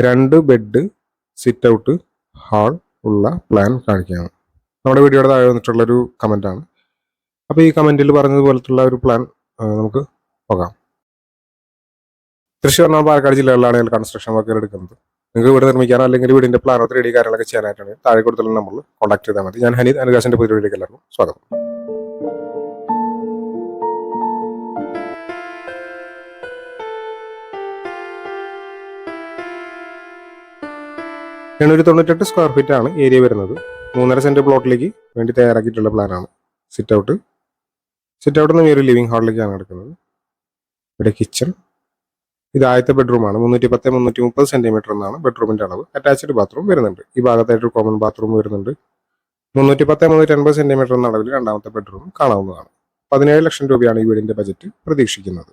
2 bed, sit out, hall ഉള്ള plan കാണിക്കുകയാണ്. നമ്മുടെ വീഡിയോയുടെ താഴെ വന്നിട്ടുള്ളൊരു കമൻറ്റാണ്. അപ്പോൾ ഈ കമൻറ്റിൽ പറഞ്ഞതുപോലത്തുള്ള ഒരു പ്ലാൻ നമുക്ക് പോകാം. തൃശ്ശൂർ പാലക്കാട് ജില്ലകളിലാണ് കൺസ്ട്രക്ഷൻ വർക്കുകൾ എടുക്കുന്നത്. നിങ്ങൾക്ക് വീട് നിർമ്മിക്കാനോ അല്ലെങ്കിൽ വീടിന്റെ പ്ലാനോ 3D കാര്യങ്ങളൊക്കെ ചെയ്യാനായിട്ടാണ് താഴെ കൊടുത്തുള്ള നമ്പറിൽ കോൺടാക്ട് ചെയ്താൽ മതി. ഞാൻ ഹനീദ്, അനുകാശിന്റെ പുതിയ വീഡിയോയിലേക്ക് എല്ലാവർക്കും സ്വാഗതം. 898 സ്ക്വയർ ഫീറ്റ് ആണ് ഏരിയ വരുന്നത്. 3.5 സെന്റ് പ്ലോട്ടിലേക്ക് വേണ്ടി തയ്യാറാക്കിയിട്ടുള്ള പ്ലാനാണ്. സിറ്റ് ഔട്ട് നിന്ന് ഈ ഒരു ലിവിംഗ് ഹാളിലേക്കാണ് എടുക്കുന്നത്. ഇവിടെ കിച്ചൺ. ഇത് ആദ്യത്തെ ബെഡ്റൂമാണ്. 310-330 സെന്റിമീറ്റർ എന്നാണ് ബെഡ്റൂമിന്റെ അളവ്. അറ്റാച്ച്ഡ് ബാത്റൂം വരുന്നുണ്ട്. ഈ ഭാഗത്തായിട്ട് ഒരു കോമൺ ബാത്റൂം വരുന്നുണ്ട്. 310-380 സെന്റിമീറ്റർ എന്ന അളവിൽ രണ്ടാമത്തെ ബെഡ്റൂം കാണാവുന്നതാണ്. 17 ലക്ഷം രൂപയാണ് ഈ വീടിന്റെ ബജറ്റ് പ്രതീക്ഷിക്കുന്നത്.